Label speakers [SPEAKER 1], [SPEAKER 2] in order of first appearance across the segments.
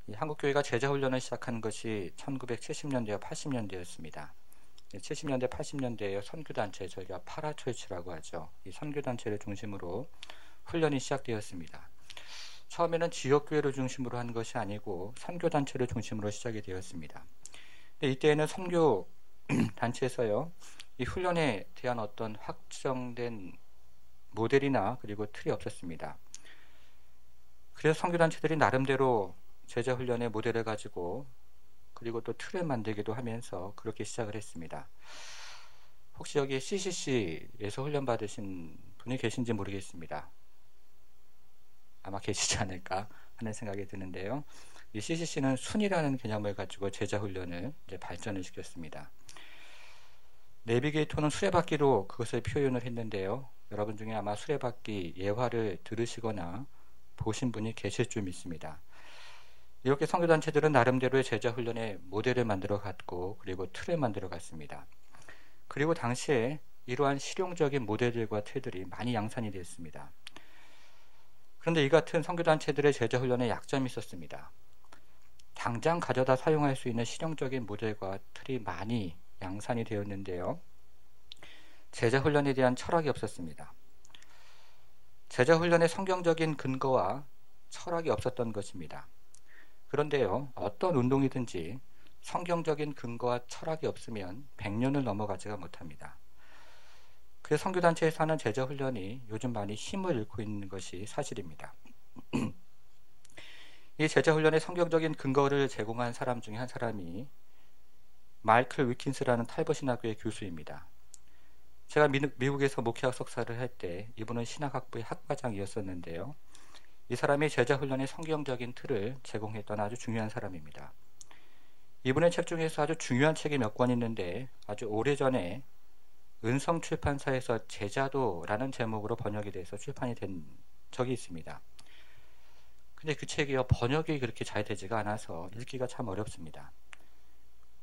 [SPEAKER 1] 이 한국교회가 제자훈련을 시작한 것이 1970년대와 80년대였습니다. 70년대, 80년대에 선교단체, 저희가 파라철치라고 하죠. 이 선교단체를 중심으로 훈련이 시작되었습니다. 처음에는 지역교회를 중심으로 한 것이 아니고 선교단체를 중심으로 시작이 되었습니다. 근데 이때에는 선교단체에서요, 이 훈련에 대한 어떤 확정된 모델이나 그리고 틀이 없었습니다. 그래서 선교단체들이 나름대로 제자훈련의 모델을 가지고 그리고 또 틀을 만들기도 하면서 그렇게 시작을 했습니다. 혹시 여기 CCC에서 훈련 받으신 분이 계신지 모르겠습니다. 아마 계시지 않을까 하는 생각이 드는데요. 이 CCC는 순이라는 개념을 가지고 제자훈련을 이제 발전을 시켰습니다. 내비게이터는 수레바퀴로 그것을 표현을 했는데요. 여러분 중에 아마 수레바퀴 예화를 들으시거나 보신 분이 계실 줄 믿습니다. 이렇게 선교단체들은 나름대로의 제자훈련의 모델을 만들어 갔고 그리고 틀을 만들어 갔습니다. 그리고 당시에 이러한 실용적인 모델들과 틀들이 많이 양산이 됐습니다. 그런데 이 같은 선교단체들의 제자훈련에 약점이 있었습니다. 당장 가져다 사용할 수 있는 실용적인 모델과 틀이 많이 양산이 되었는데요. 제자훈련에 대한 철학이 없었습니다. 제자훈련의 성경적인 근거와 철학이 없었던 것입니다. 그런데요, 어떤 운동이든지 성경적인 근거와 철학이 없으면 100년을 넘어가지가 못합니다. 그래서 선교단체에서 하는 제자훈련이 요즘 많이 힘을 잃고 있는 것이 사실입니다. 이 제자훈련의 성경적인 근거를 제공한 사람 중에 한 사람이 마이클 위킨스라는 탈버신학교의 교수입니다. 제가 미국에서 목회학 석사를 할 때 이분은 신학학부의 학과장이었었는데요. 이 사람이 제자훈련의 성경적인 틀을 제공했던 아주 중요한 사람입니다. 이분의 책 중에서 아주 중요한 책이 몇 권 있는데 아주 오래전에 은성출판사에서 제자도라는 제목으로 번역이 돼서 출판이 된 적이 있습니다. 근데 그 책이요, 번역이 그렇게 잘 되지가 않아서 읽기가 참 어렵습니다.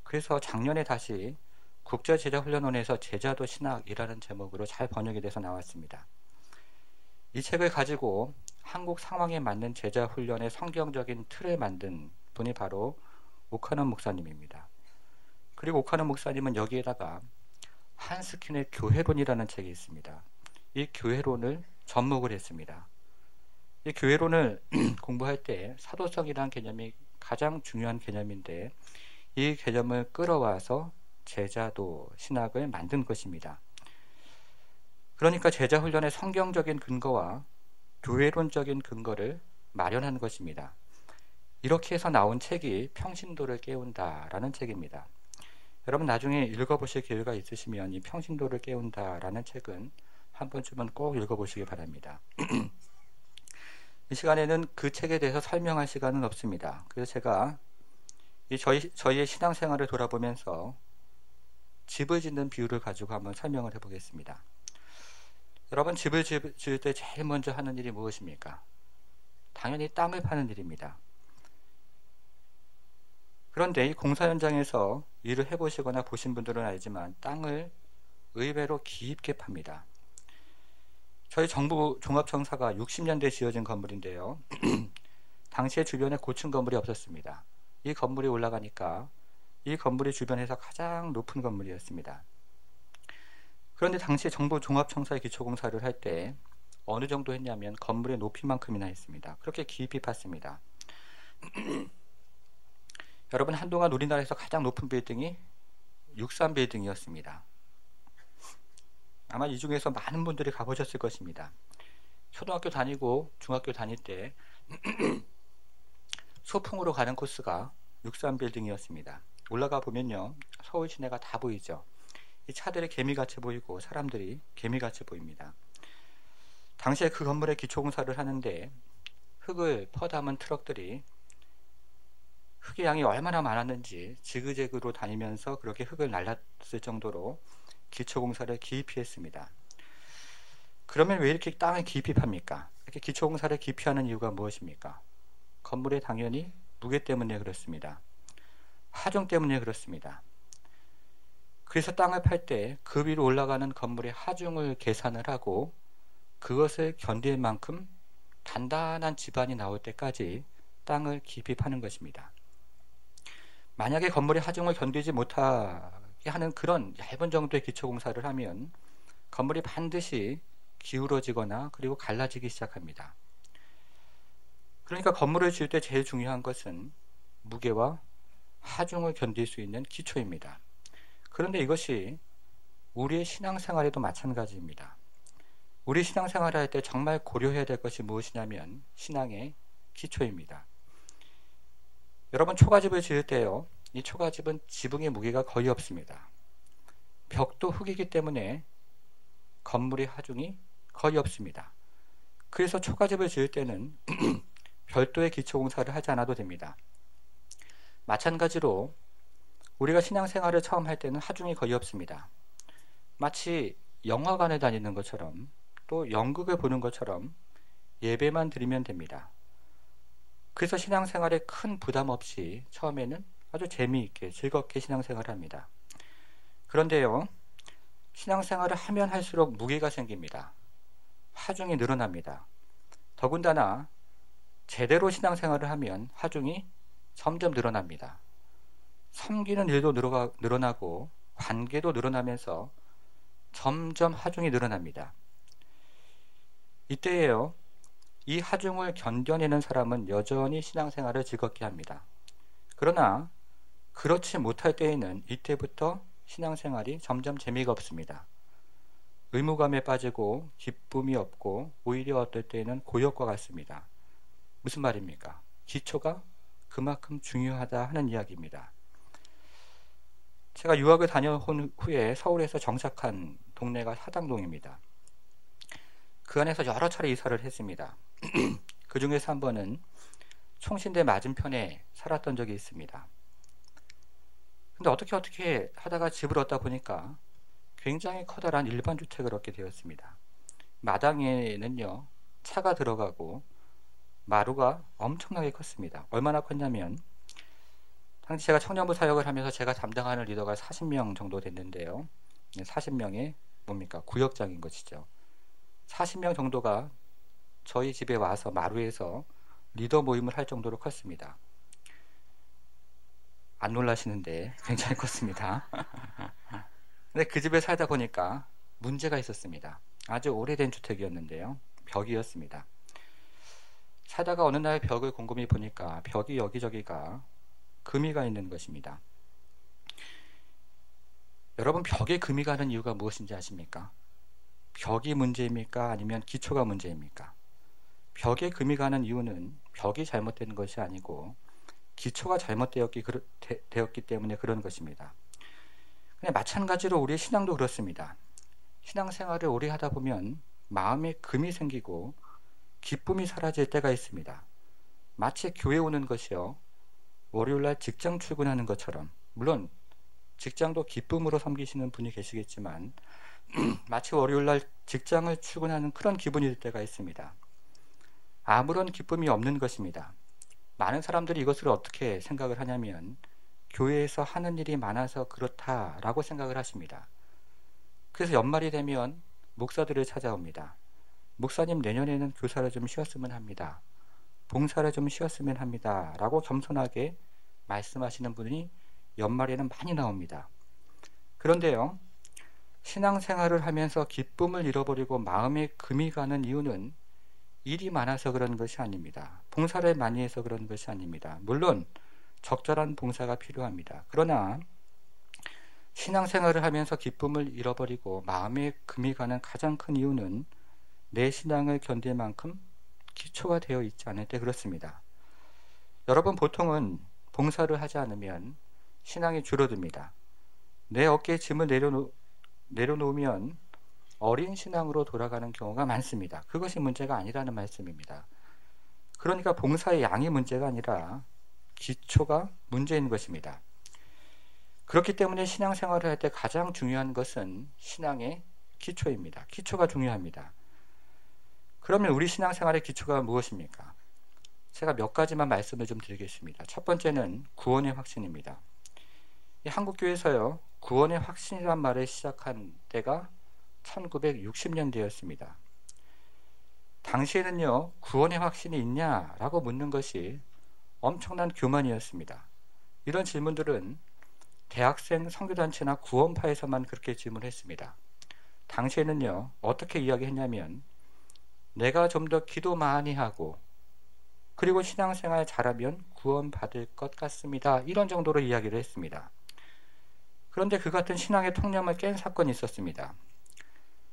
[SPEAKER 1] 그래서 작년에 다시 국제제자훈련원에서 제자도 신학이라는 제목으로 잘 번역이 돼서 나왔습니다. 이 책을 가지고 한국 상황에 맞는 제자훈련의 성경적인 틀을 만든 분이 바로 오카넌 목사님입니다. 그리고 오카넌 목사님은 여기에다가 한스킨의 교회론이라는 책이 있습니다. 이 교회론을 접목을 했습니다. 이 교회론을 공부할 때 사도성이라는 개념이 가장 중요한 개념인데 이 개념을 끌어와서 제자도 신학을 만든 것입니다. 그러니까 제자훈련의 성경적인 근거와 교회론적인 근거를 마련한 것입니다. 이렇게 해서 나온 책이 평신도를 깨운다라는 책입니다. 여러분 나중에 읽어보실 기회가 있으시면 이 평신도를 깨운다라는 책은 한 번쯤은 꼭 읽어보시기 바랍니다. 이 시간에는 그 책에 대해서 설명할 시간은 없습니다. 그래서 제가 저희의 신앙생활을 돌아보면서 집을 짓는 비유를 가지고 한번 설명을 해보겠습니다. 여러분 집을 지을 때 제일 먼저 하는 일이 무엇입니까? 당연히 땅을 파는 일입니다. 그런데 이 공사 현장에서 일을 해보시거나 보신 분들은 알지만 땅을 의외로 깊게 팝니다. 저희 정부 종합청사가 60년대에 지어진 건물인데요. 당시에 주변에 고층 건물이 없었습니다. 이 건물이 올라가니까 이 건물이 주변에서 가장 높은 건물이었습니다. 그런데 당시 정부 종합청사의 기초공사를 할 때 어느 정도 했냐면 건물의 높이만큼이나 했습니다. 그렇게 깊이 팠습니다. 여러분 한동안 우리나라에서 가장 높은 빌딩이 63빌딩이었습니다. 아마 이 중에서 많은 분들이 가보셨을 것입니다. 초등학교 다니고 중학교 다닐 때 소풍으로 가는 코스가 63빌딩이었습니다. 올라가 보면요, 서울 시내가 다 보이죠. 이 차들이 개미같이 보이고 사람들이 개미같이 보입니다. 당시에 그 건물의 기초공사를 하는데 흙을 퍼담은 트럭들이 흙의 양이 얼마나 많았는지 지그재그로 다니면서 그렇게 흙을 날랐을 정도로 기초공사를 깊이 했습니다. 그러면 왜 이렇게 땅을 깊이 팝니까? 이렇게 기초공사를 깊이 하는 이유가 무엇입니까? 건물에 당연히 무게 때문에 그렇습니다. 하중 때문에 그렇습니다. 그래서 땅을 팔 때 그 위로 올라가는 건물의 하중을 계산을 하고 그것을 견딜 만큼 단단한 지반이 나올 때까지 땅을 깊이 파는 것입니다. 만약에 건물의 하중을 견디지 못하게 하는 그런 얇은 정도의 기초공사를 하면 건물이 반드시 기울어지거나 그리고 갈라지기 시작합니다. 그러니까 건물을 지을 때 제일 중요한 것은 무게와 하중을 견딜 수 있는 기초입니다. 그런데 이것이 우리의 신앙생활에도 마찬가지입니다. 우리 신앙생활을 할 때 정말 고려해야 될 것이 무엇이냐면 신앙의 기초입니다. 여러분, 초가집을 지을 때요, 이 초가집은 지붕의 무게가 거의 없습니다. 벽도 흙이기 때문에 건물의 하중이 거의 없습니다. 그래서 초가집을 지을 때는 별도의 기초공사를 하지 않아도 됩니다. 마찬가지로 우리가 신앙생활을 처음 할 때는 하중이 거의 없습니다. 마치 영화관에 다니는 것처럼 또 연극을 보는 것처럼 예배만 드리면 됩니다. 그래서 신앙생활에 큰 부담 없이 처음에는 아주 재미있게 즐겁게 신앙생활을 합니다. 그런데요, 신앙생활을 하면 할수록 무게가 생깁니다. 하중이 늘어납니다. 더군다나 제대로 신앙생활을 하면 하중이 점점 늘어납니다. 섬기는 일도 늘어나고 관계도 늘어나면서 점점 하중이 늘어납니다. 이때에요, 이 하중을 견뎌내는 사람은 여전히 신앙생활을 즐겁게 합니다. 그러나 그렇지 못할 때에는 이때부터 신앙생활이 점점 재미가 없습니다. 의무감에 빠지고 기쁨이 없고 오히려 어떨 때에는 고역과 같습니다. 무슨 말입니까? 기초가 그만큼 중요하다 하는 이야기입니다. 제가 유학을 다녀온 후에 서울에서 정착한 동네가 사당동입니다. 그 안에서 여러 차례 이사를 했습니다. 그 중에서 한 번은 총신대 맞은편에 살았던 적이 있습니다. 근데 어떻게 하다가 집을 얻다 보니까 굉장히 커다란 일반 주택을 얻게 되었습니다. 마당에는요, 차가 들어가고 마루가 엄청나게 컸습니다. 얼마나 컸냐면 당시 제가 청년부 사역을 하면서 제가 담당하는 리더가 40명 정도 됐는데요. 40명의 뭡니까? 구역장인 것이죠. 40명 정도가 저희 집에 와서 마루에서 리더 모임을 할 정도로 컸습니다. 안 놀라시는데 굉장히 컸습니다. 근데 그 집에 살다 보니까 문제가 있었습니다. 아주 오래된 주택이었는데요. 벽이었습니다. 살다가 어느 날 벽을 곰곰이 보니까 벽이 여기저기가 금이가 있는 것입니다. 여러분, 벽에 금이 가는 이유가 무엇인지 아십니까? 벽이 문제입니까? 아니면 기초가 문제입니까? 벽에 금이 가는 이유는 벽이 잘못된 것이 아니고 기초가 잘못되었기 때문에 그런 것입니다. 근데 마찬가지로 우리의 신앙도 그렇습니다. 신앙생활을 오래 하다 보면 마음에 금이 생기고 기쁨이 사라질 때가 있습니다. 마치 교회 오는 것이요, 월요일날 직장 출근하는 것처럼, 물론 직장도 기쁨으로 섬기시는 분이 계시겠지만 마치 월요일날 직장을 출근하는 그런 기분이 들 때가 있습니다. 아무런 기쁨이 없는 것입니다. 많은 사람들이 이것을 어떻게 생각을 하냐면 교회에서 하는 일이 많아서 그렇다라고 생각을 하십니다. 그래서 연말이 되면 목사들을 찾아옵니다. 목사님, 내년에는 교사를 좀 쉬었으면 합니다. 봉사를 좀 쉬었으면 합니다. 라고 겸손하게 말씀하시는 분이 연말에는 많이 나옵니다. 그런데요, 신앙생활을 하면서 기쁨을 잃어버리고 마음에 금이 가는 이유는 일이 많아서 그런 것이 아닙니다. 봉사를 많이 해서 그런 것이 아닙니다. 물론 적절한 봉사가 필요합니다. 그러나 신앙생활을 하면서 기쁨을 잃어버리고 마음에 금이 가는 가장 큰 이유는 내 신앙을 견딜 만큼 기초가 되어 있지 않을 때 그렇습니다. 여러분, 보통은 봉사를 하지 않으면 신앙이 줄어듭니다. 내 어깨에 짐을 내려놓으면 어린 신앙으로 돌아가는 경우가 많습니다. 그것이 문제가 아니라는 말씀입니다. 그러니까 봉사의 양이 문제가 아니라 기초가 문제인 것입니다. 그렇기 때문에 신앙생활을 할 때 가장 중요한 것은 신앙의 기초입니다. 기초가 중요합니다. 그러면 우리 신앙생활의 기초가 무엇입니까? 제가 몇 가지만 말씀을 좀 드리겠습니다. 첫 번째는 구원의 확신입니다. 이 한국교회에서요, 구원의 확신이란 말을 시작한 때가 1960년대였습니다. 당시에는요, 구원의 확신이 있냐라고 묻는 것이 엄청난 교만이었습니다. 이런 질문들은 대학생 선교단체나 구원파에서만 그렇게 질문했습니다. 당시에는요, 어떻게 이야기했냐면 내가 좀 더 기도 많이 하고 그리고 신앙생활 잘하면 구원받을 것 같습니다. 이런 정도로 이야기를 했습니다. 그런데 그 같은 신앙의 통념을 깬 사건이 있었습니다.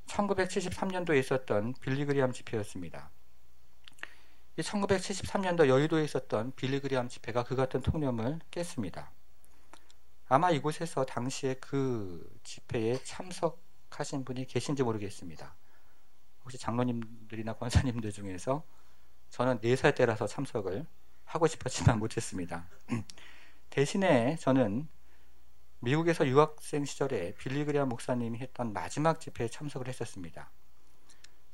[SPEAKER 1] 1973년도에 있었던 빌리그리암 집회였습니다. 이 1973년도 여의도에 있었던 빌리그리암 집회가 그 같은 통념을 깼습니다. 아마 이곳에서 당시에 그 집회에 참석하신 분이 계신지 모르겠습니다. 혹시 장로님들이나 권사님들 중에서 저는 4살 때라서 참석을 하고 싶었지만 못했습니다. 대신에 저는 미국에서 유학생 시절에 빌리그리암 목사님이 했던 마지막 집회에 참석을 했었습니다.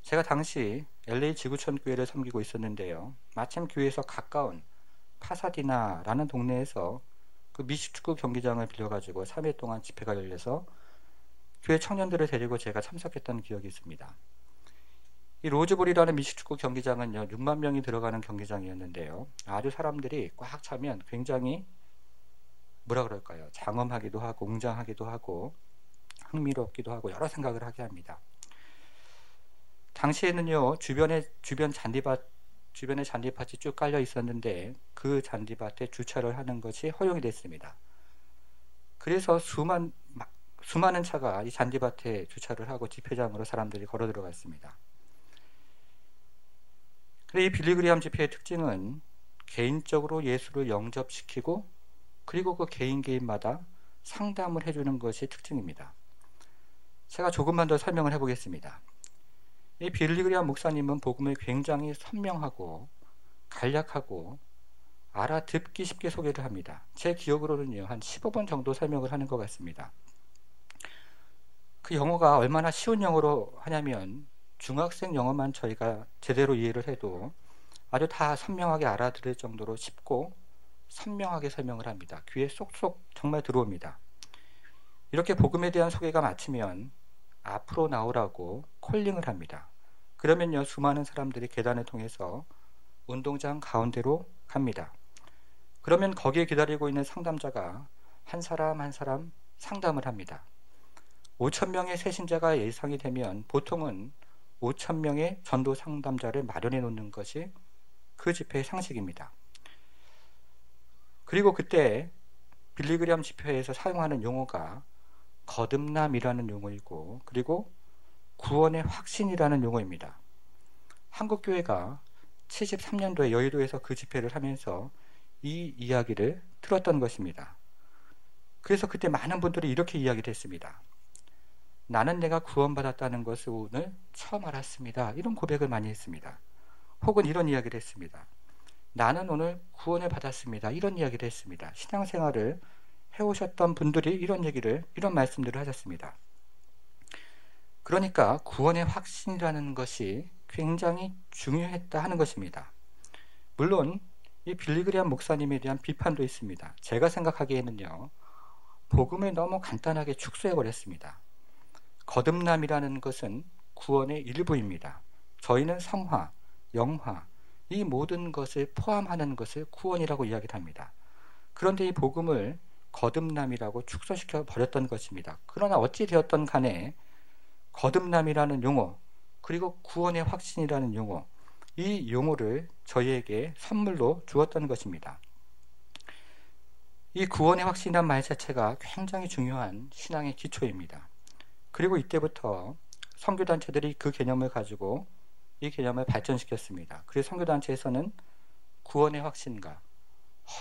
[SPEAKER 1] 제가 당시 LA 지구촌 교회를 섬기고 있었는데요. 마침 교회에서 가까운 파사디나라는 동네에서 그 미식축구 경기장을 빌려가지고 3일 동안 집회가 열려서 교회 청년들을 데리고 제가 참석했던 기억이 있습니다. 이 로즈볼이라는 미식축구 경기장은요, 6만 명이 들어가는 경기장이었는데요. 아주 사람들이 꽉 차면 굉장히 뭐라 그럴까요? 장엄하기도 하고 웅장하기도 하고 흥미롭기도 하고 여러 생각을 하게 합니다. 당시에는요, 주변에 잔디밭이 쭉 깔려 있었는데 그 잔디밭에 주차를 하는 것이 허용이 됐습니다. 그래서 수많은 차가 이 잔디밭에 주차를 하고 집회장으로 사람들이 걸어 들어갔습니다. 이 빌리그리암 집회의 특징은 개인적으로 예수를 영접시키고 그리고 그 개인마다 상담을 해주는 것이 특징입니다. 제가 조금만 더 설명을 해보겠습니다. 이 빌리그리암 목사님은 복음을 굉장히 선명하고 간략하고 알아듣기 쉽게 소개를 합니다. 제 기억으로는요, 한 15번 정도 설명을 하는 것 같습니다. 그 영어가 얼마나 쉬운 영어로 하냐면 중학생 영어만 저희가 제대로 이해를 해도 아주 다 선명하게 알아들을 정도로 쉽고 선명하게 설명을 합니다. 귀에 쏙쏙 정말 들어옵니다. 이렇게 복음에 대한 소개가 마치면 앞으로 나오라고 콜링을 합니다. 그러면요, 수많은 사람들이 계단을 통해서 운동장 가운데로 갑니다. 그러면 거기에 기다리고 있는 상담자가 한 사람 한 사람 상담을 합니다. 5,000명의 새신자가 예상이 되면 보통은 5,000명의 전도 상담자를 마련해 놓는 것이 그 집회의 상식입니다. 그리고 그때 빌리그리암 집회에서 사용하는 용어가 거듭남이라는 용어이고 그리고 구원의 확신이라는 용어입니다. 한국교회가 73년도에 여의도에서 그 집회를 하면서 이 이야기를 들었던 것입니다. 그래서 그때 많은 분들이 이렇게 이야기를 했습니다. 나는 내가 구원받았다는 것을 오늘 처음 알았습니다. 이런 고백을 많이 했습니다. 혹은 이런 이야기를 했습니다. 나는 오늘 구원을 받았습니다. 이런 이야기를 했습니다. 신앙생활을 해오셨던 분들이 이런 말씀들을 하셨습니다. 그러니까 구원의 확신이라는 것이 굉장히 중요했다 하는 것입니다. 물론 이 빌리그리암 목사님에 대한 비판도 있습니다. 제가 생각하기에는요, 복음을 너무 간단하게 축소해 버렸습니다. 거듭남이라는 것은 구원의 일부입니다. 저희는 성화, 영화, 이 모든 것을 포함하는 것을 구원이라고 이야기를 합니다. 그런데 이 복음을 거듭남이라고 축소시켜 버렸던 것입니다. 그러나 어찌 되었던 간에 거듭남이라는 용어, 그리고 구원의 확신이라는 용어, 이 용어를 저희에게 선물로 주었던 것입니다. 이 구원의 확신이란 말 자체가 굉장히 중요한 신앙의 기초입니다. 그리고 이때부터 선교단체들이 그 개념을 가지고 이 개념을 발전시켰습니다. 그래서 선교단체에서는 구원의 확신과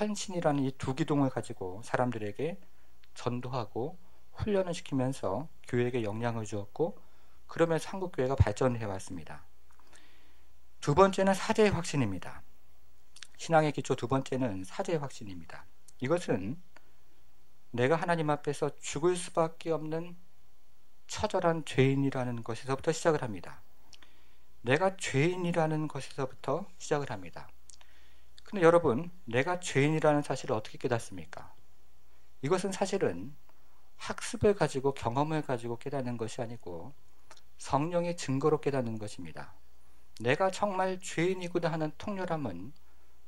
[SPEAKER 1] 헌신이라는 이 두 기둥을 가지고 사람들에게 전도하고 훈련을 시키면서 교회에게 영향을 주었고 그러면서 한국교회가 발전해 왔습니다. 두 번째는 사제의 확신입니다. 신앙의 기초 두 번째는 사제의 확신입니다. 이것은 내가 하나님 앞에서 죽을 수밖에 없는 처절한 죄인이라는 것에서부터 시작을 합니다. 내가 죄인이라는 것에서부터 시작을 합니다. 근데 여러분, 내가 죄인이라는 사실을 어떻게 깨닫습니까? 이것은 사실은 학습을 가지고 경험을 가지고 깨닫는 것이 아니고 성령의 증거로 깨닫는 것입니다. 내가 정말 죄인이구나 하는 통렬함은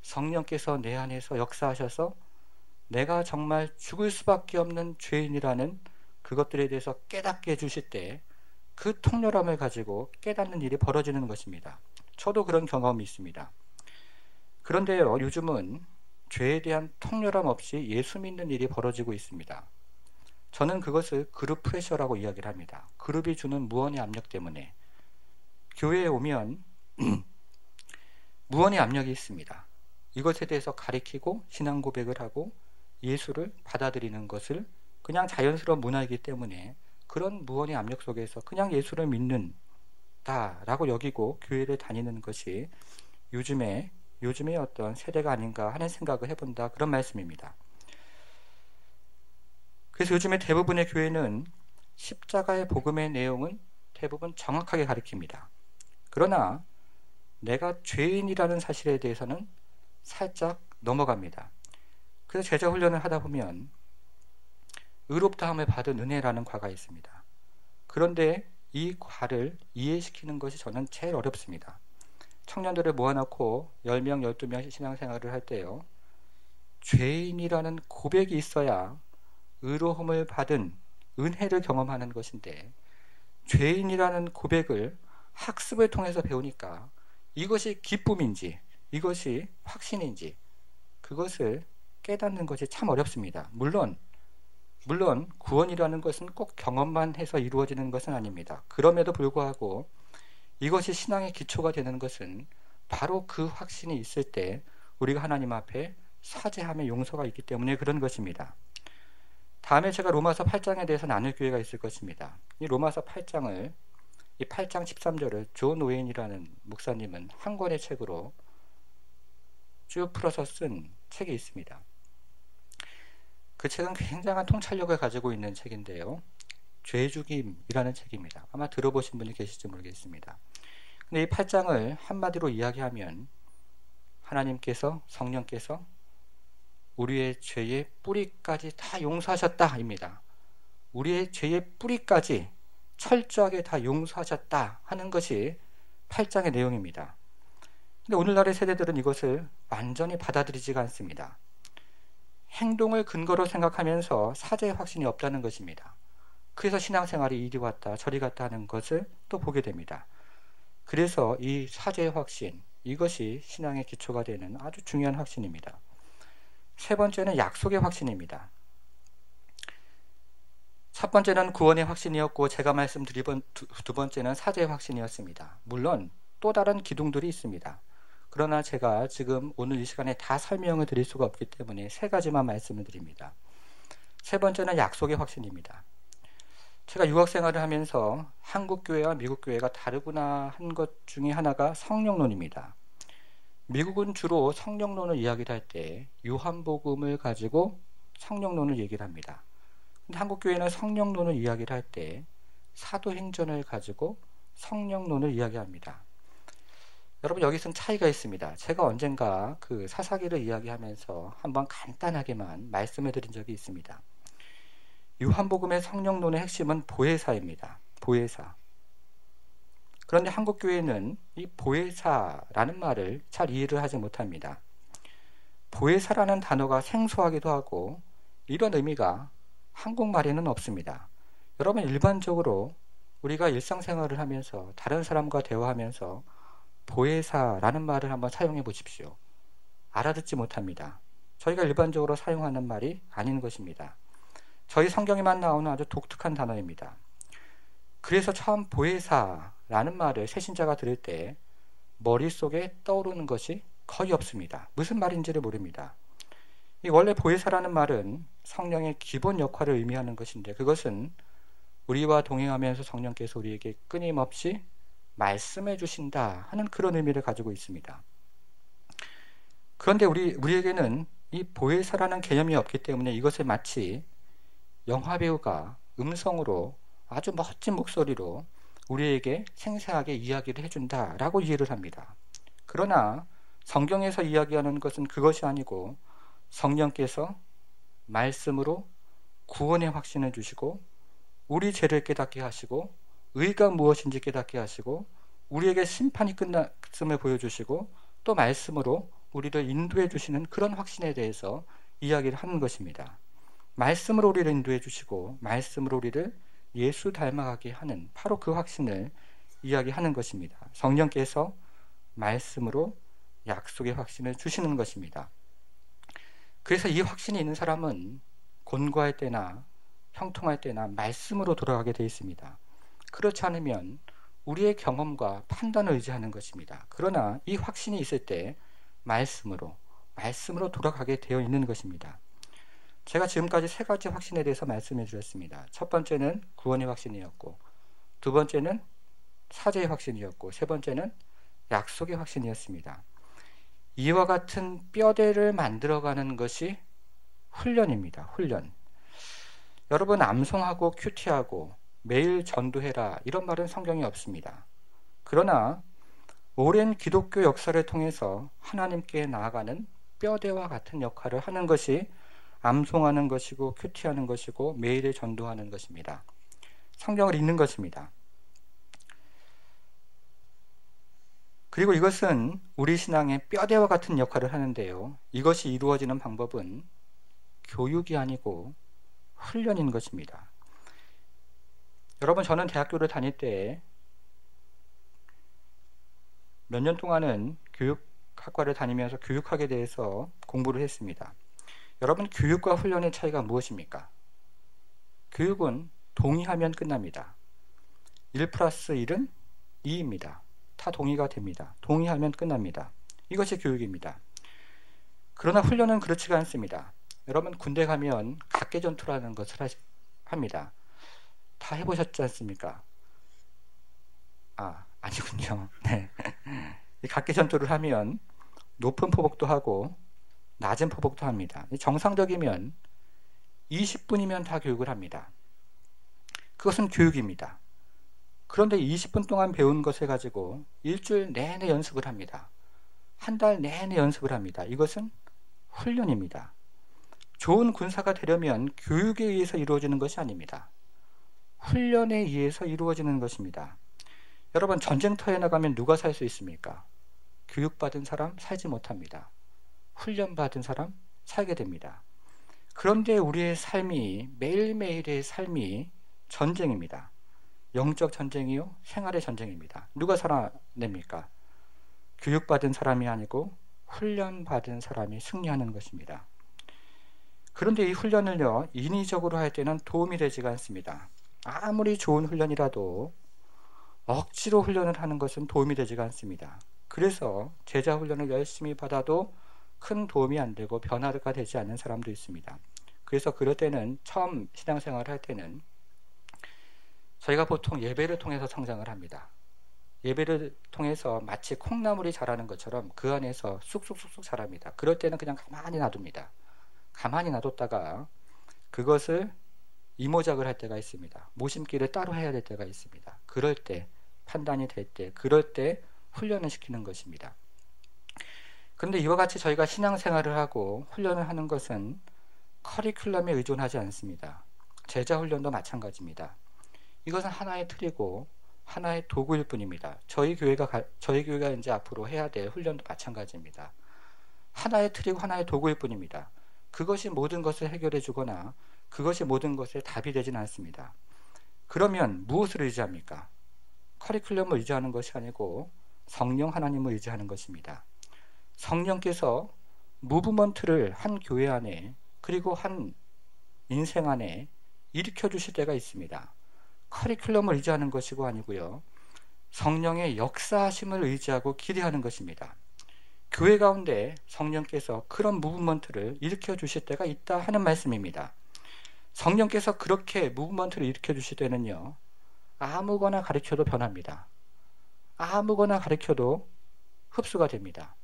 [SPEAKER 1] 성령께서 내 안에서 역사하셔서 내가 정말 죽을 수밖에 없는 죄인이라는 그것들에 대해서 깨닫게 해주실 때 그 통렬함을 가지고 깨닫는 일이 벌어지는 것입니다. 저도 그런 경험이 있습니다. 그런데요, 요즘은 죄에 대한 통렬함 없이 예수 믿는 일이 벌어지고 있습니다. 저는 그것을 그룹 프레셔라고 이야기를 합니다. 그룹이 주는 무언의 압력 때문에 교회에 오면 무언의 압력이 있습니다. 이것에 대해서 가리키고 신앙 고백을 하고 예수를 받아들이는 것을 그냥 자연스러운 문화이기 때문에 그런 무언의 압력 속에서 그냥 예수를 믿는다라고 여기고 교회를 다니는 것이 요즘의 어떤 세대가 아닌가 하는 생각을 해본다, 그런 말씀입니다. 그래서 요즘에 대부분의 교회는 십자가의 복음의 내용은 대부분 정확하게 가리킵니다. 그러나 내가 죄인이라는 사실에 대해서는 살짝 넘어갑니다. 그래서 제자 훈련을 하다 보면 의롭다함을 받은 은혜라는 과가 있습니다. 그런데 이 과를 이해시키는 것이 저는 제일 어렵습니다. 청년들을 모아놓고 10명, 12명 신앙생활을 할 때요, 죄인이라는 고백이 있어야 의로움을 받은 은혜를 경험하는 것인데, 죄인이라는 고백을 학습을 통해서 배우니까 이것이 기쁨인지 이것이 확신인지 그것을 깨닫는 것이 참 어렵습니다. 물론 구원이라는 것은 꼭 경험만 해서 이루어지는 것은 아닙니다. 그럼에도 불구하고 이것이 신앙의 기초가 되는 것은 바로 그 확신이 있을 때 우리가 하나님 앞에 사죄함의 용서가 있기 때문에 그런 것입니다. 다음에 제가 로마서 8장에 대해서 나눌 기회가 있을 것입니다. 이 로마서 8장을, 이 8장 13절을 존 오웬이라는 목사님은 한 권의 책으로 쭉 풀어서 쓴 책이 있습니다. 그 책은 굉장한 통찰력을 가지고 있는 책인데요, 죄죽임이라는 책입니다. 아마 들어보신 분이 계실지 모르겠습니다. 근데 이 8장을 한마디로 이야기하면 하나님께서, 성령께서 우리의 죄의 뿌리까지 다 용서하셨다입니다. 우리의 죄의 뿌리까지 철저하게 다 용서하셨다 하는 것이 8장의 내용입니다. 근데 오늘날의 세대들은 이것을 완전히 받아들이지가 않습니다. 행동을 근거로 생각하면서 사죄의 확신이 없다는 것입니다. 그래서 신앙생활이 이리 왔다 저리 갔다 하는 것을 또 보게 됩니다. 그래서 이 사죄의 확신, 이것이 신앙의 기초가 되는 아주 중요한 확신입니다. 세 번째는 약속의 확신입니다. 첫 번째는 구원의 확신이었고, 제가 말씀드린 두 번째는 사죄의 확신이었습니다. 물론 또 다른 기둥들이 있습니다. 그러나 제가 지금 오늘 이 시간에 다 설명을 드릴 수가 없기 때문에 세 가지만 말씀을 드립니다. 세 번째는 약속의 확신입니다. 제가 유학생활을 하면서 한국 교회와 미국 교회가 다르구나 한 것 중에 하나가 성령론입니다. 미국은 주로 성령론을 이야기를 할 때 요한복음을 가지고 성령론을 얘기를 합니다. 근데 한국 교회는 성령론을 이야기를 할 때 사도행전을 가지고 성령론을 이야기합니다. 여러분, 여기서는 차이가 있습니다. 제가 언젠가 그 사사기를 이야기하면서 한번 간단하게만 말씀을 드린 적이 있습니다. 요한복음의 성령론의 핵심은 보혜사입니다. 보혜사. 그런데 한국 교회는 이 보혜사라는 말을 잘 이해를 하지 못합니다. 보혜사라는 단어가 생소하기도 하고 이런 의미가 한국말에는 없습니다. 여러분, 일반적으로 우리가 일상생활을 하면서 다른 사람과 대화하면서 보혜사라는 말을 한번 사용해 보십시오. 알아듣지 못합니다. 저희가 일반적으로 사용하는 말이 아닌 것입니다. 저희 성경에만 나오는 아주 독특한 단어입니다. 그래서 처음 보혜사라는 말을 새신자가 들을 때 머릿속에 떠오르는 것이 거의 없습니다. 무슨 말인지를 모릅니다. 이 원래 보혜사라는 말은 성령의 기본 역할을 의미하는 것인데, 그것은 우리와 동행하면서 성령께서 우리에게 끊임없이 말씀해 주신다 하는 그런 의미를 가지고 있습니다. 그런데 우리에게는 이 보혜사라는 개념이 없기 때문에 이것을 마치 영화배우가 음성으로 아주 멋진 목소리로 우리에게 생생하게 이야기를 해준다라고 이해를 합니다. 그러나 성경에서 이야기하는 것은 그것이 아니고 성령께서 말씀으로 구원의 확신을 주시고 우리 죄를 깨닫게 하시고 의가 무엇인지 깨닫게 하시고 우리에게 심판이 끝났음을 보여주시고 또 말씀으로 우리를 인도해 주시는 그런 확신에 대해서 이야기를 하는 것입니다. 말씀으로 우리를 인도해 주시고 말씀으로 우리를 예수 닮아가게 하는 바로 그 확신을 이야기하는 것입니다. 성령께서 말씀으로 약속의 확신을 주시는 것입니다. 그래서 이 확신이 있는 사람은 곤고할 때나 형통할 때나 말씀으로 돌아가게 되어 있습니다. 그렇지 않으면 우리의 경험과 판단을 의지하는 것입니다. 그러나 이 확신이 있을 때 말씀으로 돌아가게 되어 있는 것입니다. 제가 지금까지 세 가지 확신에 대해서 말씀해 주셨습니다. 첫 번째는 구원의 확신이었고, 두 번째는 사죄의 확신이었고, 세 번째는 약속의 확신이었습니다. 이와 같은 뼈대를 만들어가는 것이 훈련입니다. 훈련. 여러분, 암송하고 큐티하고 매일 전도해라 이런 말은 성경에 없습니다. 그러나 오랜 기독교 역사를 통해서 하나님께 나아가는 뼈대와 같은 역할을 하는 것이 암송하는 것이고 큐티하는 것이고 매일에 전도하는 것입니다. 성경을 읽는 것입니다. 그리고 이것은 우리 신앙의 뼈대와 같은 역할을 하는데요. 이것이 이루어지는 방법은 교육이 아니고 훈련인 것입니다. 여러분, 저는 대학교를 다닐 때 몇 년 동안은 교육학과를 다니면서 교육학에 대해서 공부를 했습니다. 여러분, 교육과 훈련의 차이가 무엇입니까? 교육은 동의하면 끝납니다. 1 플러스 1은 2입니다. 다 동의가 됩니다. 동의하면 끝납니다. 이것이 교육입니다. 그러나 훈련은 그렇지가 않습니다. 여러분, 군대 가면 각개전투라는 것을 합니다. 다 해보셨지 않습니까? 아니군요. 네. 각개전투를 하면 높은 포복도 하고 낮은 포복도 합니다. 정상적이면 20분이면 다 교육을 합니다. 그것은 교육입니다. 그런데 20분 동안 배운 것을 가지고 일주일 내내 연습을 합니다. 한 달 내내 연습을 합니다. 이것은 훈련입니다. 좋은 군사가 되려면 교육에 의해서 이루어지는 것이 아닙니다. 훈련에 의해서 이루어지는 것입니다. 여러분, 전쟁터에 나가면 누가 살 수 있습니까? 교육받은 사람 살지 못합니다. 훈련받은 사람 살게 됩니다. 그런데 우리의 삶이, 매일매일의 삶이 전쟁입니다. 영적 전쟁이요, 생활의 전쟁입니다. 누가 살아냅니까? 교육받은 사람이 아니고 훈련받은 사람이 승리하는 것입니다. 그런데 이 훈련을요, 인위적으로 할 때는 도움이 되지가 않습니다. 아무리 좋은 훈련이라도 억지로 훈련을 하는 것은 도움이 되지가 않습니다. 그래서 제자 훈련을 열심히 받아도 큰 도움이 안 되고 변화가 되지 않는 사람도 있습니다. 그래서 그럴 때는, 처음 신앙생활을 할 때는 저희가 보통 예배를 통해서 성장을 합니다. 예배를 통해서 마치 콩나물이 자라는 것처럼 그 안에서 쑥쑥쑥쑥 자랍니다. 그럴 때는 그냥 가만히 놔둡니다. 가만히 놔뒀다가 그것을 이모작을 할 때가 있습니다. 모심기를 따로 해야 될 때가 있습니다. 그럴 때, 판단이 될 때, 그럴 때 훈련을 시키는 것입니다. 그런데 이와 같이 저희가 신앙생활을 하고 훈련을 하는 것은 커리큘럼에 의존하지 않습니다. 제자 훈련도 마찬가지입니다. 이것은 하나의 틀이고 하나의 도구일 뿐입니다. 저희 교회가 이제 앞으로 해야 될 훈련도 마찬가지입니다. 하나의 틀이고 하나의 도구일 뿐입니다. 그것이 모든 것을 해결해 주거나 그것이 모든 것의 답이 되진 않습니다. 그러면 무엇을 의지합니까? 커리큘럼을 의지하는 것이 아니고 성령 하나님을 의지하는 것입니다. 성령께서 무브먼트를 한 교회 안에, 그리고 한 인생 안에 일으켜 주실 때가 있습니다. 커리큘럼을 의지하는 것이고 아니고요, 성령의 역사하심을 의지하고 기대하는 것입니다. 교회 가운데 성령께서 그런 무브먼트를 일으켜 주실 때가 있다 하는 말씀입니다. 성령께서 그렇게 무브먼트를 일으켜 주실 때는요, 아무거나 가르쳐도 변합니다. 아무거나 가르쳐도 흡수가 됩니다.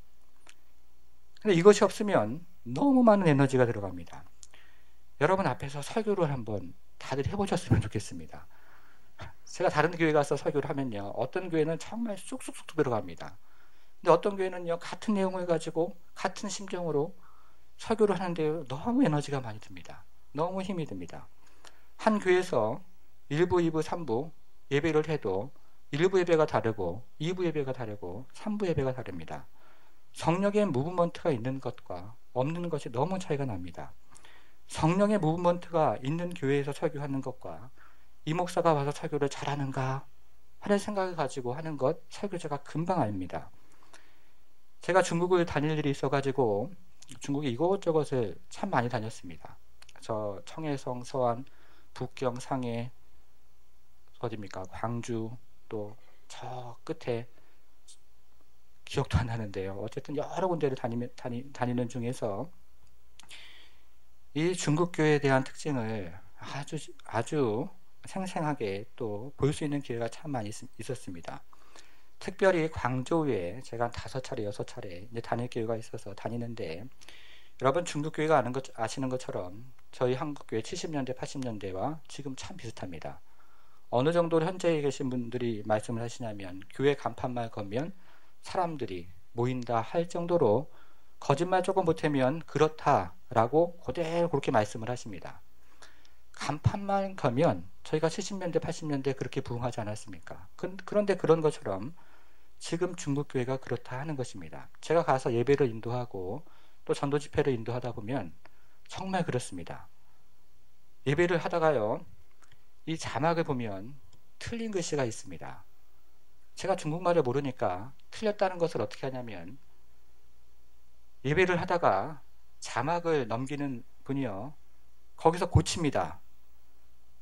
[SPEAKER 1] 근데 이것이 없으면 너무 많은 에너지가 들어갑니다. 여러분 앞에서 설교를 한번 다들 해보셨으면 좋겠습니다. 제가 다른 교회 가서 설교를 하면요, 어떤 교회는 정말 쑥쑥쑥 들어갑니다. 근데 어떤 교회는요, 같은 내용을 가지고 같은 심정으로 설교를 하는데 너무 에너지가 많이 듭니다. 너무 힘이 듭니다. 한 교회에서 1부, 2부, 3부 예배를 해도 1부 예배가 다르고 2부 예배가 다르고 3부 예배가 다릅니다. 성령의 무브먼트가 있는 것과 없는 것이 너무 차이가 납니다. 성령의 무브먼트가 있는 교회에서 설교하는 것과 이 목사가 와서 설교를 잘하는가 하는 생각을 가지고 하는 것 설교자가 금방 압니다. 제가 중국을 다닐 일이 있어가지고 중국에 이곳저곳을 참 많이 다녔습니다. 저 청해성, 서안, 북경, 상해, 어디입니까? 광주, 또 저 끝에 기억도 안 나는데요. 어쨌든 여러 군데를 다니는 중에서 이 중국 교회에 대한 특징을 아주 생생하게 또 볼 수 있는 기회가 참 많이 있었습니다. 특별히 광저우에 제가 5차례, 6차례 다닐 기회가 있어서 다니는데, 여러분 중국 교회가 아시는 것처럼 저희 한국 교회 70년대, 80년대와 지금 참 비슷합니다. 어느 정도 현재에 계신 분들이 말씀을 하시냐면 교회 간판만 걸면 사람들이 모인다 할 정도로 거짓말 조금 보태면 그렇다라고 그대로 그렇게 말씀을 하십니다. 간판만 걸면 저희가 70년대, 80년대 그렇게 부흥하지 않았습니까? 그런데 그런 것처럼 지금 중국교회가 그렇다 하는 것입니다. 제가 가서 예배를 인도하고 또 전도 집회를 인도하다 보면 정말 그렇습니다. 예배를 하다가요, 이 자막을 보면 틀린 글씨가 있습니다. 제가 중국말을 모르니까 틀렸다는 것을 어떻게 하냐면, 예배를 하다가 자막을 넘기는 분이요, 거기서 고칩니다.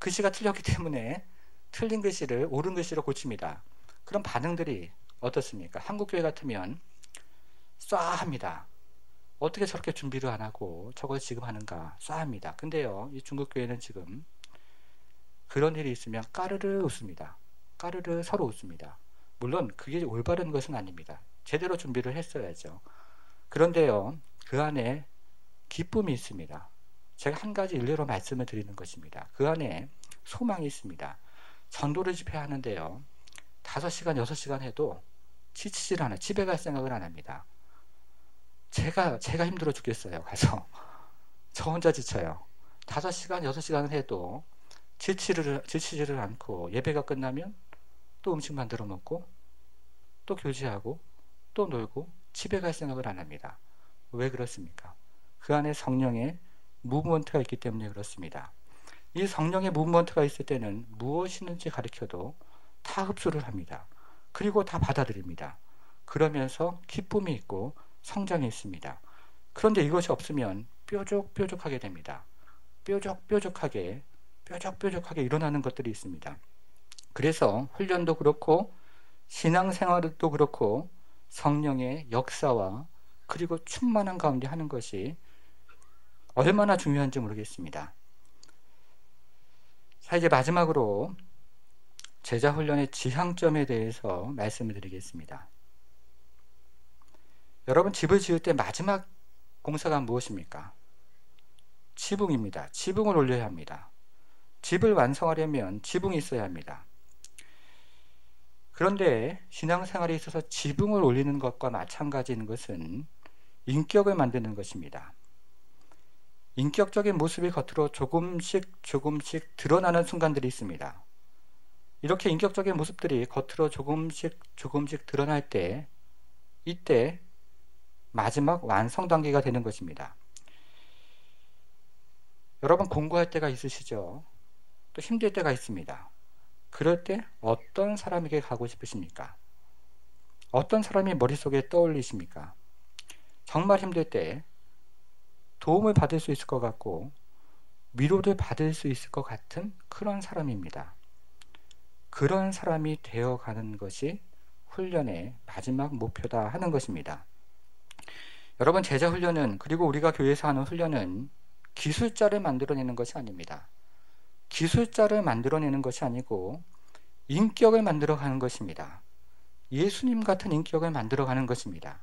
[SPEAKER 1] 글씨가 틀렸기 때문에 틀린 글씨를 옳은 글씨로 고칩니다. 그럼 반응들이 어떻습니까? 한국교회 같으면 쏴합니다. 어떻게 저렇게 준비를 안 하고 저걸 지금 하는가 쏴합니다. 근데요, 이 중국교회는 지금 그런 일이 있으면 까르르 웃습니다. 까르르 서로 웃습니다. 물론 그게 올바른 것은 아닙니다. 제대로 준비를 했어야죠. 그런데요, 그 안에 기쁨이 있습니다. 제가 한 가지 일례로 말씀을 드리는 것입니다. 그 안에 소망이 있습니다. 전도를 집회하는데요, 5시간, 6시간 해도 지치질 않아요. 집에 갈 생각을 안 합니다. 제가 힘들어 죽겠어요. 가서 저 혼자 지쳐요. 5시간, 6시간 해도 지치지를 않고 예배가 끝나면 또 음식 만들어 먹고 또 교제하고 또 놀고 집에 갈 생각을 안 합니다. 왜 그렇습니까? 그 안에 성령의 무브먼트가 있기 때문에 그렇습니다. 이 성령의 무브먼트가 있을 때는 무엇이든지 가르쳐도 다 흡수를 합니다. 그리고 다 받아들입니다. 그러면서 기쁨이 있고 성장이 있습니다. 그런데 이것이 없으면 뾰족뾰족하게 됩니다. 뾰족뾰족하게 일어나는 것들이 있습니다. 그래서 훈련도 그렇고 신앙생활도 그렇고 성령의 역사와 그리고 충만한 가운데 하는 것이 얼마나 중요한지 모르겠습니다. 자, 이제 마지막으로 제자훈련의 지향점에 대해서 말씀을 드리겠습니다. 여러분, 집을 지을 때 마지막 공사가 무엇입니까? 지붕입니다. 지붕을 올려야 합니다. 집을 완성하려면 지붕이 있어야 합니다. 그런데 신앙생활에 있어서 지붕을 올리는 것과 마찬가지인 것은 인격을 만드는 것입니다. 인격적인 모습이 겉으로 조금씩 드러나는 순간들이 있습니다. 이렇게 인격적인 모습들이 겉으로 조금씩 드러날 때, 이때 마지막 완성 단계가 되는 것입니다. 여러분, 공부할 때가 있으시죠? 또 힘들 때가 있습니다. 그럴 때 어떤 사람에게 가고 싶으십니까? 어떤 사람이 머릿속에 떠올리십니까? 정말 힘들 때 도움을 받을 수 있을 것 같고 위로를 받을 수 있을 것 같은 그런 사람입니다. 그런 사람이 되어가는 것이 훈련의 마지막 목표다 하는 것입니다. 여러분, 제자훈련은, 그리고 우리가 교회에서 하는 훈련은 기술자를 만들어내는 것이 아닙니다. 기술자를 만들어내는 것이 아니고 인격을 만들어가는 것입니다. 예수님 같은 인격을 만들어가는 것입니다.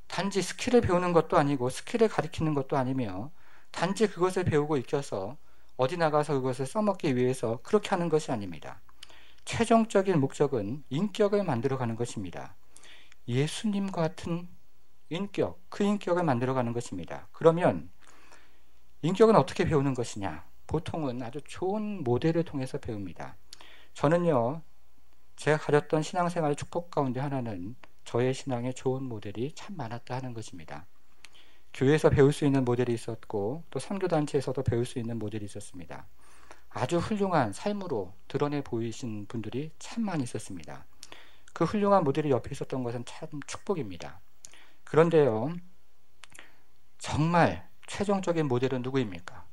[SPEAKER 1] 단지 스킬을 배우는 것도 아니고 스킬을 가르치는 것도 아니며 단지 그것을 배우고 익혀서 어디 나가서 그것을 써먹기 위해서 그렇게 하는 것이 아닙니다. 최종적인 목적은 인격을 만들어가는 것입니다. 예수님 같은 인격, 그 인격을 만들어가는 것입니다. 그러면 인격은 어떻게 배우는 것이냐? 보통은 아주 좋은 모델을 통해서 배웁니다. 저는요, 제가 가졌던 신앙생활의 축복 가운데 하나는 저의 신앙에 좋은 모델이 참 많았다 하는 것입니다. 교회에서 배울 수 있는 모델이 있었고 또 선교단체에서도 배울 수 있는 모델이 있었습니다. 아주 훌륭한 삶으로 드러내 보이신 분들이 참 많이 있었습니다. 그 훌륭한 모델이 옆에 있었던 것은 참 축복입니다. 그런데요, 정말 최종적인 모델은 누구입니까?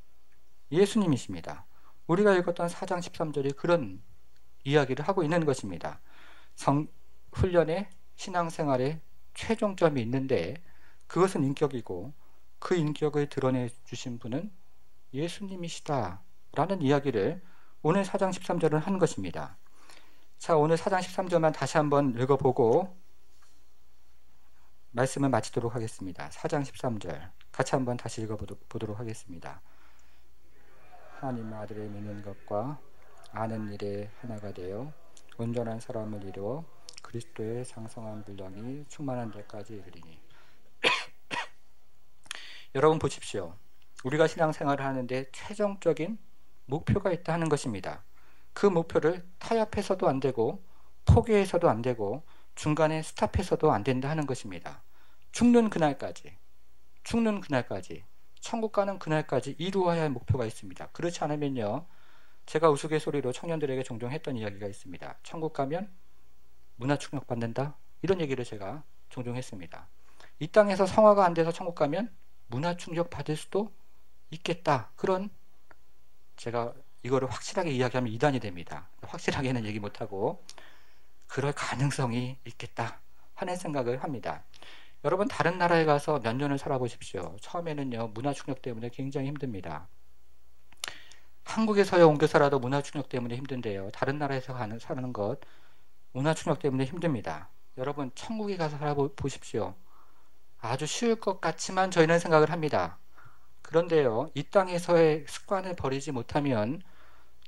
[SPEAKER 1] 예수님이십니다. 우리가 읽었던 4장 13절이 그런 이야기를 하고 있는 것입니다. 훈련의 신앙생활에 최종점이 있는데 그것은 인격이고 그 인격을 드러내 주신 분은 예수님이시다 라는 이야기를 오늘 4장 13절은 한 것입니다. 자, 오늘 4장 13절만 다시 한번 읽어보고 말씀을 마치도록 하겠습니다. 4장 13절 같이 한번 다시 읽어보도록 하겠습니다. 하나님의 아들을 믿는 것과 아는 일에 하나가 되어 온전한 사람을 이루어 그리스도의 장성한 분량이 충만한 데까지 이르리니. 여러분 보십시오. 우리가 신앙생활을 하는데 최종적인 목표가 있다 하는 것입니다. 그 목표를 타협해서도 안 되고 포기해서도 안 되고 중간에 스탑해서도 안 된다 하는 것입니다. 죽는 그날까지 천국 가는 그날까지 이루어야 할 목표가 있습니다. 그렇지 않으면요, 제가 우스갯소리로 청년들에게 종종 했던 이야기가 있습니다. 천국 가면 문화충격 받는다, 이런 얘기를 제가 종종 했습니다. 이 땅에서 성화가 안 돼서 천국 가면 문화충격 받을 수도 있겠다, 그런, 제가 이거를 확실하게 이야기하면 이단이 됩니다. 확실하게는 얘기 못하고 그럴 가능성이 있겠다 하는 생각을 합니다. 여러분, 다른 나라에 가서 몇 년을 살아보십시오. 처음에는요, 문화충격 때문에 굉장히 힘듭니다. 한국에서야 옮겨 살아도 문화충격 때문에 힘든데요, 다른 나라에서 사는 것 문화충격 때문에 힘듭니다. 여러분, 천국에 가서 살아보십시오. 아주 쉬울 것 같지만 저희는 생각을 합니다. 그런데요, 이 땅에서의 습관을 버리지 못하면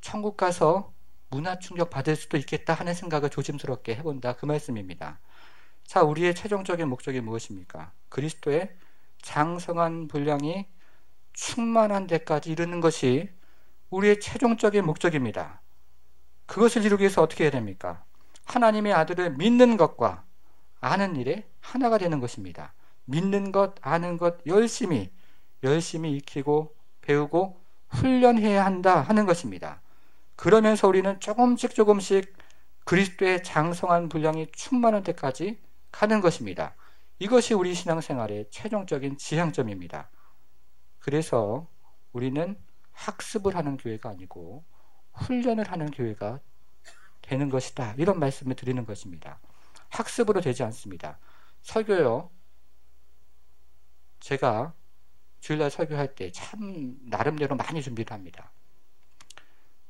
[SPEAKER 1] 천국 가서 문화충격 받을 수도 있겠다 하는 생각을 조심스럽게 해본다, 그 말씀입니다. 자, 우리의 최종적인 목적이 무엇입니까? 그리스도의 장성한 분량이 충만한 데까지 이르는 것이 우리의 최종적인 목적입니다. 그것을 이루기 위해서 어떻게 해야 됩니까? 하나님의 아들을 믿는 것과 아는 일에 하나가 되는 것입니다. 믿는 것, 아는 것 열심히 익히고 배우고 훈련해야 한다 하는 것입니다. 그러면서 우리는 조금씩 그리스도의 장성한 분량이 충만한 데까지 가는 것입니다. 이것이 우리 신앙생활의 최종적인 지향점입니다. 그래서 우리는 학습을 하는 교회가 아니고 훈련을 하는 교회가 되는 것이다, 이런 말씀을 드리는 것입니다. 학습으로 되지 않습니다. 설교요, 제가 주일날 설교할 때 참 나름대로 많이 준비를 합니다.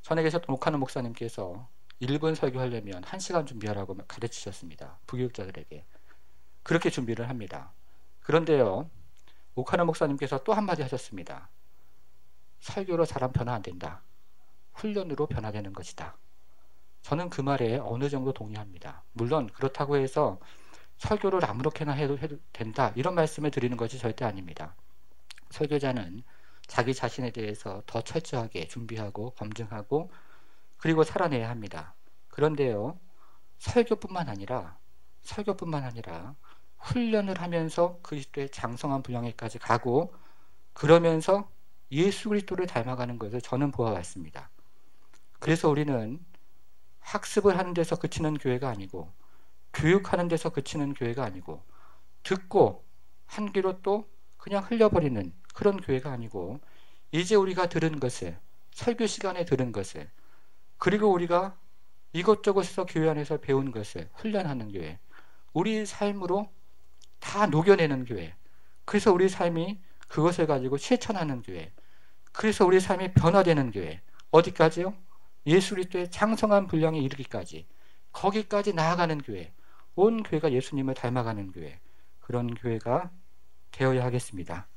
[SPEAKER 1] 전에 계셨던 옥하는 목사님께서 1분 설교하려면 1시간 준비하라고 가르치셨습니다. 부교육자들에게. 그렇게 준비를 합니다. 그런데요, 옥하는 목사님께서 또 한마디 하셨습니다. 설교로 사람 변화 안 된다. 훈련으로 변화되는 것이다. 저는 그 말에 어느 정도 동의합니다. 물론 그렇다고 해서 설교를 아무렇게나 해도 된다, 이런 말씀을 드리는 것이 절대 아닙니다. 설교자는 자기 자신에 대해서 더 철저하게 준비하고 검증하고 그리고 살아내야 합니다. 그런데요, 설교뿐만 아니라 훈련을 하면서 그리스도의 장성한 분량에까지 가고 그러면서 예수 그리스도를 닮아가는 것을 저는 보아왔습니다. 그래서 우리는 학습을 하는 데서 그치는 교회가 아니고 교육하는 데서 그치는 교회가 아니고 듣고 한 귀로 또 그냥 흘려버리는 그런 교회가 아니고 이제 우리가 들은 것을, 설교 시간에 들은 것을, 그리고 우리가 이것저것에서 교회 안에서 배운 것을 훈련하는 교회, 우리 삶으로 다 녹여내는 교회, 그래서 우리 삶이 그것을 가지고 실천하는 교회, 그래서 우리 삶이 변화되는 교회, 어디까지요? 예수 그리스도의 장성한 분량에 이르기까지, 거기까지 나아가는 교회, 온 교회가 예수님을 닮아가는 교회, 그런 교회가 되어야 하겠습니다.